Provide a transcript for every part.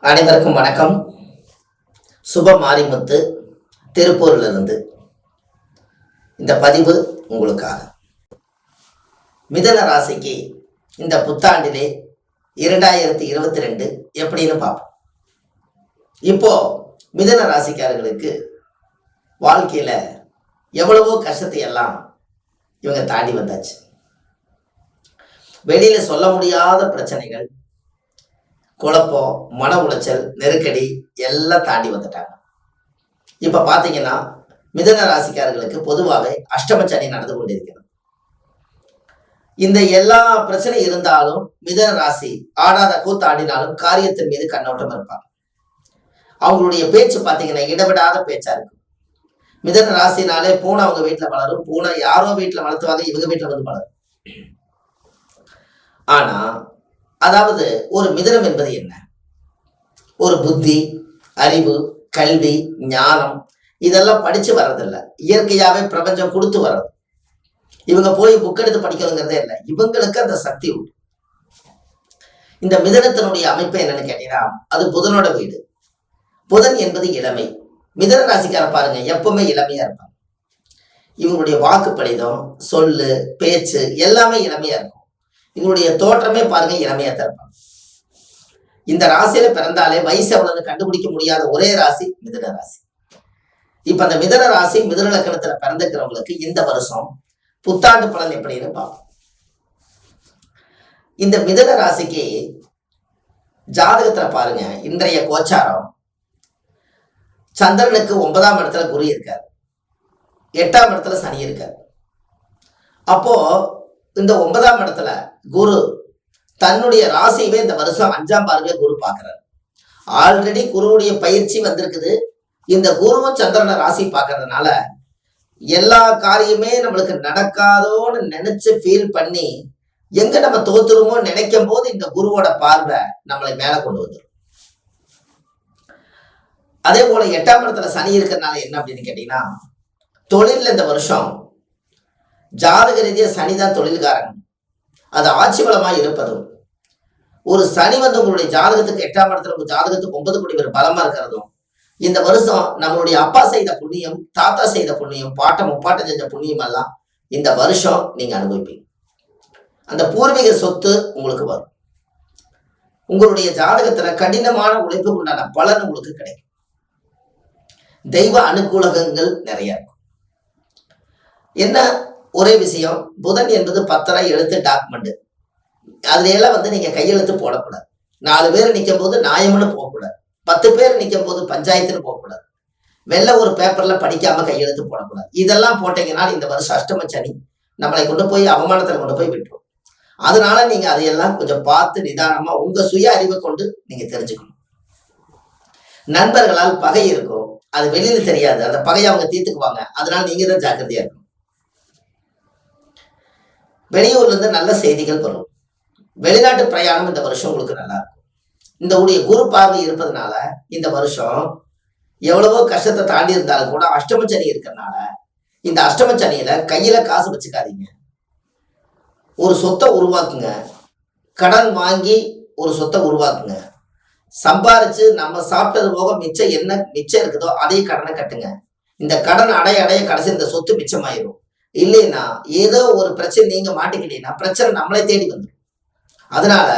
அனைவருக்கும் வணக்கம். சுப மாரிமுத்து திருப்பூரிலிருந்து இந்த பதிவு உங்களுக்காக. மிதுன ராசிக்கு இந்த புத்தாண்டிலே 2022 எப்படின்னு பார்ப்போம். இப்போ மிதுன ராசிக்காரர்களுக்கு வாழ்க்கையில எவ்வளவோ கஷ்டத்தை எல்லாம் இவங்க தாண்டி வந்தாச்சு. வெளியில சொல்ல முடியாத பிரச்சனைகள், குழப்பம், மன உளைச்சல், நெருக்கடி எல்லாம் தாண்டி வந்துட்டாங்க. இப்ப பாத்தீங்கன்னா மிதுன ராசிக்காரர்களுக்கு பொதுவாகவே அஷ்டம சனி நடந்து கொண்டிருக்கிறது. இந்த எல்லா பிரச்சனை இருந்தாலும் மிதுன ராசி ஆடாத கூத்தாடினாலும் காரியத்தின் மீது கண்ணோட்டம் இருப்பாங்க. அவங்களுடைய பேச்சு பாத்தீங்கன்னா இடவிடாத பேச்சா இருக்கும். மிதுன ராசினாலே பூனை அவங்க வீட்டுல வளரும், பூனை யாரோ வீட்டுல வளர்த்துவாங்க, இவங்க வீட்டுல வந்து வளரும். ஆனா அதாவது ஒரு மிதுனம் என்பது என்ன? ஒரு புத்தி, அறிவு, கல்வி, ஞானம் இதெல்லாம் படிச்சு வர்றதில்லை. இயற்கையாவே பிரபஞ்சம் கொடுத்து வர்றது. இவங்க போய் புக் எடுத்து படிக்கணுங்கிறதே இல்லை. இவங்களுக்கு அந்த சக்தி உண்டு. இந்த மிதுனத்தினுடைய அமைப்பு என்னன்னு கேட்டீங்கன்னா, அது புதனோட வீடு. புதன் என்பது இளமை. மிதுன ராசிக்கார பாருங்க, எப்பவுமே இளமையா இருப்பாங்க. இவங்களுடைய வாக்கு பலிதம், சொல்லு, பேச்சு எல்லாமே இளமையா இருக்கும். இவங்களுடைய தோற்றமே பாருங்க இளமையா தான் இருப்பாங்க. இந்த ராசியில பிறந்தாலே வயசு எவ்வளவுன்னு கண்டுபிடிக்க முடியாத ஒரே ராசி மிதுன ராசி. இப்ப அந்த மிதுன ராசி மிதுன லக்கணத்துல பிறந்துக்கிறவங்களுக்கு இந்த வருஷம் புத்தாண்டு பலன் எப்படின்னு பார்ப்போம். இந்த மிதுன ராசிக்கு ஜாதகத்துல பாருங்க, இன்றைய கோச்சாரம் சந்திரனுக்கு 9ஆம் இடத்துல குரு இருக்காரு, 8ஆம் இடத்துல சனி இருக்காரு. அப்போ இந்த 9ஆம் இடத்துல குரு தன்னுடைய ராசியவே இந்த வருஷம் 5ஆம் பார்வையை குரு பார்க்கிறார். ஆல்ரெடி குருவுடைய பயிற்சி வந்திருக்குது. இந்த குருவும் சந்திரனை ராசி பார்க்கறதுனால எல்லா காரியமே நம்மளுக்கு நடக்காதோன்னு நினைச்சு ஃபீல் பண்ணி எங்க நம்ம தோத்துருமோ நினைக்கும் போது இந்த குருவோட பார்வை நம்மளை மேல கொண்டு வந்துடும். அதே போல 8ஆம் இடத்துல சனி இருக்கிறதுனால என்ன அப்படின்னு கேட்டீங்கன்னா, தொழில் இந்த வருஷம் ஜாதக ரீதியா சனிதான் தொழில்காரன். அது ஆட்சி பலமாய் இருப்பதும், ஒரு சனி வந்து உங்களுடைய ஜாதகத்துக்கு 8ஆம் இடத்துல உங்க ஜாதகத்துக்கு 9 கோடி பேர் பலமா இருக்கிறதும், இந்த வருஷம் நம்மளுடைய அப்பா செய்த புண்ணியம், தாத்தா செய்த புண்ணியம், பாட்டம் முப்பாட்டம் செஞ்ச புண்ணியம் எல்லாம் இந்த வருஷம் நீங்க அனுபவிப்பீங்க. அந்த பூர்வீக சொத்து உங்களுக்கு வரும். உங்களுடைய ஜாதகத்துல கடினமான உழைப்புக்கு உண்டான பலன் உங்களுக்கு கிடைக்கும். தெய்வ அனுகூலகங்கள் நிறைய இருக்கும். என்ன ஒரே விஷயம், புதன் என்பது பத்திரம், எழுத்து, டாக்குமெண்ட். அதுல எல்லாம் வந்து நீங்க கையெழுத்து போடக்கூடாது. 4 பேர் நிற்கும் போது நியாயம்னு போகக்கூடாது. 10 பேர் நிற்கும் போது பஞ்சாயத்துன்னு போகக்கூடாது. வெளில ஒரு பேப்பர்ல படிக்காம கையெழுத்து போடக்கூடாது. இதெல்லாம் போட்டீங்கன்னா இந்த வருஷம் அஷ்டம சனி நம்மளை கொண்டு போய் அவமானத்துல கொண்டு போய் விட்டுரும். அதனால நீங்க அதையெல்லாம் கொஞ்சம் பார்த்து நிதானமா உங்க சுய அறிவை கொண்டு நீங்க தெரிஞ்சுக்கணும். நண்பர்களால் பகை இருக்கும், அது வெளியில தெரியாது. அந்த பகையை அவங்க தீர்த்துக்குவாங்க. அதனால நீங்க தான் ஜாக்கிரதையா இருக்கணும். வெளியூர்ல இருந்து நல்ல செய்திகள் வரும். வெளிநாட்டு பிரயாணம் இந்த வருஷம் உங்களுக்கு நல்லா இருக்கும். இந்த உடைய குரு பார்வை இருப்பதனால இந்த வருஷம் எவ்வளவோ கஷ்டத்தை தாண்டி இருந்தாலும் கூட அஷ்டம சனி இருக்கிறதுனால இந்த அஷ்டம சனியில கையில காசு வச்சுக்காதீங்க. ஒரு சொத்தை உருவாக்குங்க. கடன் வாங்கி ஒரு சொத்தை உருவாக்குங்க. சம்பாரிச்சு நம்ம சாப்பிட்டது போக மிச்சம் என்ன மிச்சம் இருக்குதோ அதே கடனை கட்டுங்க. இந்த கடன் அடைய அடைய கடைசி இந்த சொத்து மிச்சமாயிரும். இல்லைன்னா ஏதோ ஒரு பிரச்சனை நீங்க மாட்டிக்கிட்டீங்கன்னா பிரச்சனை நம்மளை தேடி வந்துடும். அதனால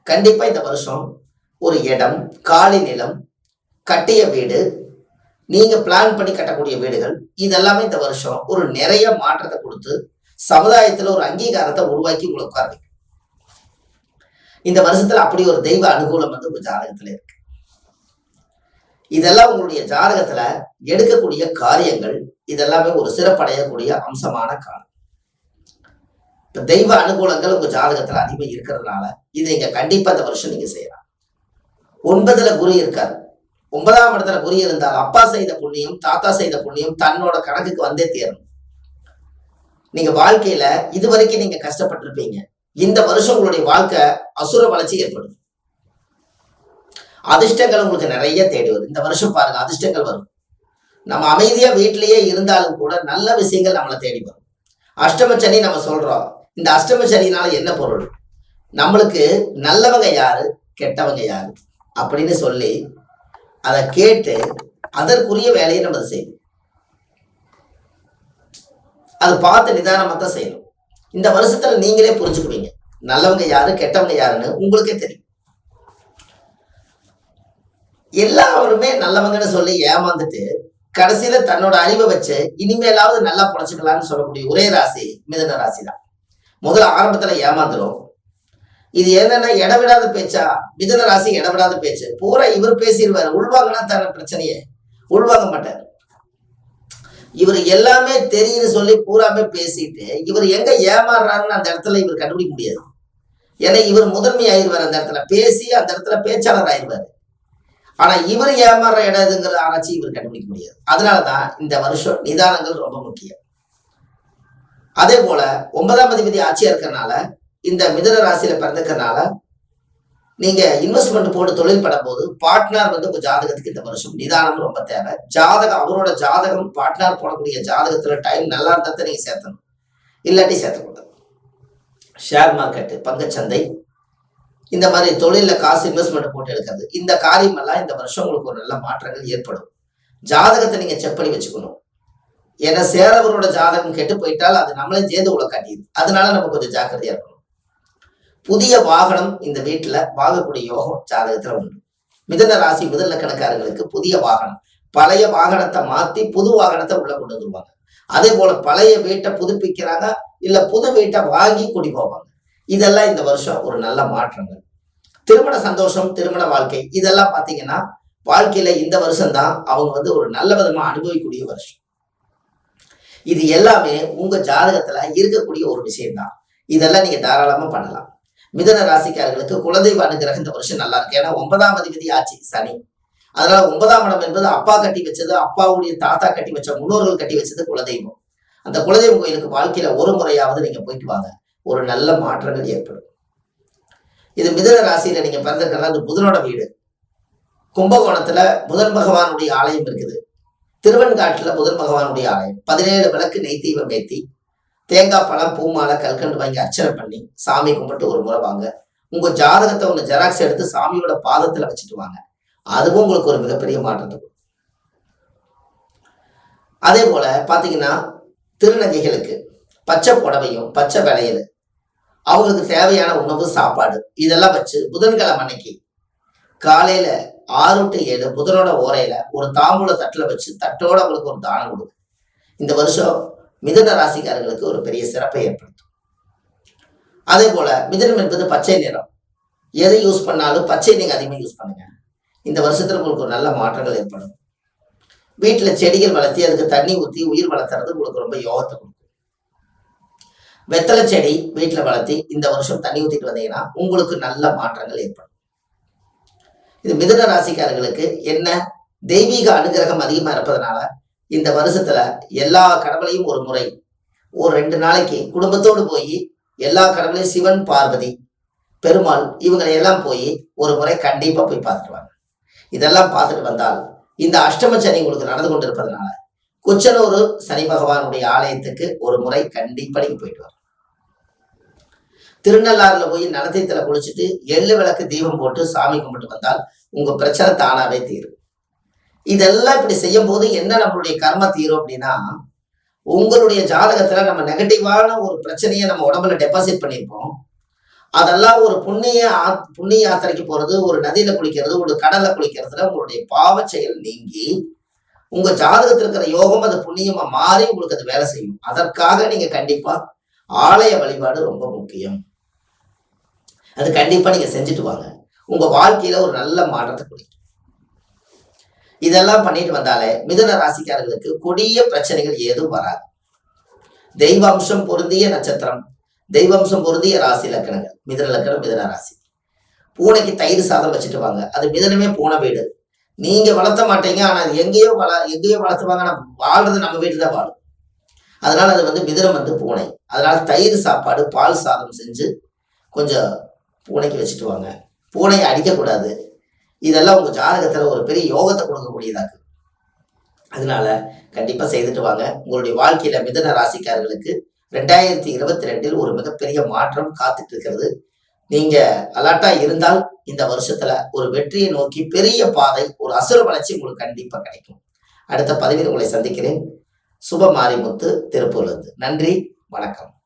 கண்டிப்பா இந்த வருஷம் ஒரு இடம், காலி நிலம், கட்டிய வீடு, நீங்க பிளான் பண்ணி கட்டக்கூடிய வீடுகள் இதெல்லாமே இந்த வருஷம் ஒரு நிறைய மாற்றத்தை கொடுத்து சமுதாயத்துல ஒரு அங்கீகாரத்தை உருவாக்கி உங்களை உட்கார வைக்கும். இந்த வருஷத்துல அப்படி ஒரு தெய்வ அனுகூலம் வந்து உங்க ஜாதகத்துல இருக்கு. இதெல்லாம் உங்களுடைய ஜாதகத்துல எடுக்கக்கூடிய காரியங்கள் இதெல்லாமே ஒரு சிறப்படையக்கூடிய அம்சமான காலம். இப்ப தெய்வ அனுகூலங்கள் உங்க ஜாதகத்துல அதிகமாக இருக்கிறதுனால இதை நீங்க கண்டிப்பா இந்த வருஷம் நீங்க செய்யலாம். 9ல குரு இருக்காரு. 9ஆம் இடத்துல குரு இருந்தால் அப்பா செய்த புண்ணியம், தாத்தா செய்த புண்ணியம் தன்னோட கணக்குக்கு வந்தே தேரும். நீங்க வாழ்க்கையில இதுவரைக்கும் நீங்க கஷ்டப்பட்டிருப்பீங்க. இந்த வருஷம் உங்களுடைய வாழ்க்கை அசுர வளர்ச்சி ஏற்படும். அதிர்ஷ்டங்கள் உங்களுக்கு நிறைய தேடி வரும். இந்த வருஷம் பாருங்க, அதிர்ஷ்டங்கள் வரும். நம்ம அமைதியா வீட்டிலேயே இருந்தாலும் கூட நல்ல விஷயங்கள் நம்மளை தேடி வரும். அஷ்டம சனி நம்ம சொல்றோம். இந்த அஷ்டம சனினால என்ன பொருள்? நம்மளுக்கு நல்லவங்க யாரு, கெட்டவங்க யாரு, அப்படின்னு சொல்லி அதை கேட்டு அதற்குரிய வேலையை நம்ம செய்யணும். அது பார்த்து நிதானமா தான் செய்யணும். இந்த வருஷத்துல நீங்களே புரிஞ்சுக்குவீங்க நல்லவங்க யாரு கெட்டவங்க யாருன்னு உங்களுக்கே தெரியும். எல்லாருமே நல்லவங்கன்னு சொல்லி ஏமாந்துட்டு கடைசியில தன்னோட அறிவை வச்சு இனிமேலாவது நல்லா பொழைச்சுக்கலாம்னு சொல்லக்கூடிய ஒரே ராசி மிதுன ராசி தான். முதல்ல ஆரம்பத்துல ஏமாந்துரும். இது என்னன்னா இடவிடாத பேச்சா, மிதுன ராசி இடவிடாத பேச்சு பூரா இவர் பேசிடுவாரு. உள்வாங்கினா தர பிரச்சனையே உள்வாங்க மாட்டார். இவர் எல்லாமே தெரியுன்னு சொல்லி பூராமே பேசிட்டு இவர் எங்க ஏமாறுறாருன்னு அந்த இடத்துல இவர் கண்டுபிடிக்க முடியாது. ஏன்னா இவர் முதன்மை ஆயிடுவார். அந்த இடத்துல பேசி அந்த இடத்துல பேச்சாளர் ஆயிடுவாரு. ஆனா இவர் ஏமாறுற இடம் எதுங்கிற ஆராய்ச்சி இவர் கண்டுபிடிக்க முடியாது. அதனாலதான் இந்த வருஷம் நிதானங்கள் ரொம்ப முக்கியம். அதே போல 9ஆம் அதிபதி ஆட்சியா இருக்கிறனால இந்த மிதுன ராசியில பிறந்திருக்கிறனால நீங்க இன்வெஸ்ட்மெண்ட் போட்டு தொழில் படும் போது பார்ட்னர் உங்க ஜாதகத்துக்கு இந்த வருஷம் நிதானம் ரொம்ப தேவை. ஜாதகம் அவரோட ஜாதகம் பார்ட்னர் போடக்கூடிய ஜாதகத்துல டைம் நல்லா இருந்தா நீங்க சேர்த்தணும், இல்லாட்டி சேர்த்தக்கூடாது. ஷேர் மார்க்கெட், பங்குச்சந்தை, இந்த மாதிரி தொழில காசு இன்வெஸ்ட்மெண்ட் போட்டு எடுக்கிறது, இந்த காரியம் எல்லாம் இந்த வருஷம் உங்களுக்கு ஒரு நல்ல மாற்றங்கள் ஏற்படும். ஜாதகத்தை நீங்க செக் பண்ணி வச்சுக்கணும். ஏன்னா சேரவரோட ஜாதகம் கெட்டு போயிட்டால் அது நம்மளே சேர்ந்து உள்ள காட்டிடுது. அதனால நம்ம கொஞ்சம் ஜாக்கிரதையா இருக்கணும். புதிய வாகனம் இந்த வீட்டுல வாங்கக்கூடிய யோகம் ஜாதகத்துல உண்டு. மிதுன ராசி முதல் லக்கணக்காரர்களுக்கு புதிய வாகனம், பழைய வாகனத்தை மாத்தி புது வாகனத்தை உள்ள கொண்டு வந்துருவாங்க. அதே போல பழைய வீட்டை புதுப்பிக்கிறாங்க, இல்ல புது வீட்டை வாங்கி குடி போவாங்க. இதெல்லாம் இந்த வருஷம் ஒரு நல்ல மாற்றங்கள். திருமண சந்தோஷம், திருமண வாழ்க்கை, இதெல்லாம் பாத்தீங்கன்னா வாழ்க்கையில இந்த வருஷம் தான் அவங்க ஒரு நல்ல விதமா அனுபவிக்கக்கூடிய வருஷம். இது எல்லாமே உங்க ஜாதகத்துல இருக்கக்கூடிய ஒரு விஷயம்தான். இதெல்லாம் நீங்க தாராளமா பண்ணலாம். மிதுன ராசிக்காரர்களுக்கு குலதெய்வ அனுகிரகம் இந்த வருஷம் நல்லா இருக்கு. ஏன்னா 9ஆம் அதிபதி ஆட்சி சனி. அதனால 9ஆம் இடம் என்பது அப்பா கட்டி வச்சது, அப்பாவுடைய தாத்தா கட்டி வச்ச, முன்னோர்கள் கட்டி வச்சது குலதெய்வம். அந்த குலதெய்வம் கோயிலுக்கு வாழ்க்கையில ஒரு முறையாவது நீங்க போயிட்டு வாங்க, ஒரு நல்ல மாற்றங்கள் ஏற்படும். இது மிதுன ராசியில நீங்க பிறந்திருக்கலாம். அது புதனோட வீடு. கும்பகோணத்துல புதன் பகவானுடைய ஆலயம் இருக்குது. திருவெண்காட்டுல புதன் பகவானுடைய ஆலயம். 17 விளக்கு நெய் தீபம் ஏத்தி தேங்காய் பழம் பூமாலை கல்கண்டு வாங்கி அர்ச்சனை பண்ணி சாமி கும்பிட்டு ஒரு முறை வாங்க. உங்க ஜாதகத்தை ஒன்று ஜெராக்ஸ் எடுத்து சாமியோட பாதத்துல வச்சுட்டு வாங்க. அதுவும் உங்களுக்கு ஒரு மிகப்பெரிய மாற்றத்தை கொடுக்கும். அதே போல பாத்தீங்கன்னா திருநங்கைகளுக்கு பச்சை புடவையும் பச்சை விலையில அவங்களுக்கு தேவையான உணவு சாப்பாடு இதெல்லாம் வச்சு புதன்கிழமை அன்னைக்கு காலையில 6 to 7 புதனோட ஓரையில ஒரு தாம்பூல தட்டுல வச்சு தட்டோட அவங்களுக்கு ஒரு தானம் கொடுக்கும். இந்த வருஷம் மிதுன ராசிக்காரர்களுக்கு ஒரு பெரிய சிறப்பை ஏற்படுத்தும். அதே போல மிதுனம் என்பது பச்சை நிறம். எதை யூஸ் பண்ணாலும் பச்சை நீங்க அதிகமாக யூஸ் பண்ணுங்க. இந்த வருஷத்துல உங்களுக்கு ஒரு நல்ல மாற்றங்கள் ஏற்படும். வீட்டுல செடிகள் வளர்த்தி அதுக்கு தண்ணி ஊற்றி உயிர் வளர்த்துறது உங்களுக்கு ரொம்ப யோகத்தை கொடுக்கும். வெத்தலை செடி வீட்டுல வளர்த்தி இந்த வருஷம் தண்ணி ஊத்திட்டு வந்தீங்கன்னா உங்களுக்கு நல்ல மாற்றங்கள் ஏற்படும். இது மிதுன ராசிக்காரர்களுக்கு என்ன தெய்வீக அனுகிரகம் அதிகமா இருப்பதனால இந்த வருஷத்துல எல்லா கடவுளையும் ஒரு முறை ஒரு 2 நாளைக்கு குடும்பத்தோடு போய் எல்லா கடவுளையும் சிவன், பார்வதி, பெருமாள் இவங்களை எல்லாம் போய் ஒரு முறை கண்டிப்பா போய் பார்த்துட்டு. இதெல்லாம் பார்த்துட்டு வந்தால் இந்த அஷ்டம சனி உங்களுக்கு நடந்து கொண்டு இருப்பதனால குச்சனூர் சனி பகவானுடைய ஆலயத்துக்கு ஒரு முறை கண்டிப்பா நீங்க போயிட்டு வர. திருநள்ளாறுல போய் நடத்தைத்துல குளிச்சுட்டு எள்ளு விளக்கு தீபம் போட்டு சாமி கும்பிட்டு வந்தால் உங்க பிரச்சனை தானாவே தீரும். இதெல்லாம் இப்படி செய்யும் போது என்ன நம்மளுடைய கர்ம தீரும் அப்படின்னா, உங்களுடைய ஜாதகத்துல நம்ம நெகட்டிவான ஒரு பிரச்சனையை நம்ம உடம்புல டெபாசிட் பண்ணியிருப்போம். அதெல்லாம் ஒரு புண்ணிய யாத்திரைக்கு போறது, ஒரு நதியில குளிக்கிறது, ஒரு கடல்ல குளிக்கிறதுல உங்களுடைய பாவ செயல் நீங்கி உங்க ஜாதகத்தில் இருக்கிற யோகம் அது புண்ணியமா மாறி உங்களுக்கு அது வேலை செய்யும். அதற்காக நீங்க கண்டிப்பா ஆலய வழிபாடு ரொம்ப முக்கியம். அது கண்டிப்பா நீங்க செஞ்சுட்டு வாங்க. உங்க வாழ்க்கையில ஒரு நல்ல மாற்றத்தை கொடுக்கும். இதெல்லாம் பண்ணிட்டு வந்தாலே மிதுன ராசிக்காரர்களுக்கு கொடிய பிரச்சனைகள் ஏதும் வராது. தெய்வாம்சம் பொருந்திய நட்சத்திரம், தெய்வாம்சம் பொருந்திய ராசி லக்கணங்கள் மிதுன லக்கணம், மிதுன ராசி. பூனைக்கு தயிர் சாதம் வச்சுட்டு வாங்க. அது மிதுனமே பூனை வீடு. நீங்க வளர்த்த மாட்டீங்க, ஆனா எங்கேயோ வளர்த்துவாங்க. ஆனா வாழ்றது நம்ம வீட்டுல தான் வாழும். அதனால அது மிதுனம் பூனை. அதனால தயிர் சாப்பாடு, பால் சாதம் செஞ்சு கொஞ்சம் பூனைக்கு வச்சுட்டு வாங்க. பூனையை அடிக்கக்கூடாது. இதெல்லாம் உங்க ஜாதகத்துல ஒரு பெரிய யோகத்தை கொடுக்கக்கூடியதாக்கு. அதனால கண்டிப்பா செய்துட்டு வாங்க. உங்களுடைய வாழ்க்கையில மிதுன ராசிக்காரர்களுக்கு 2022 ஒரு மிகப்பெரிய மாற்றம் காத்துட்டு இருக்கிறது. நீங்க அலர்ட்டா இருந்தால் இந்த வருஷத்துல ஒரு வெற்றியை நோக்கி பெரிய பாதை, ஒரு அசுர வளர்ச்சி உங்களுக்கு கண்டிப்பா கிடைக்கும். அடுத்த பதிவில் உங்களை சந்திக்கிறேன். சுப மாரிமுத்து, திருப்பூர்லேருந்து. நன்றி, வணக்கம்.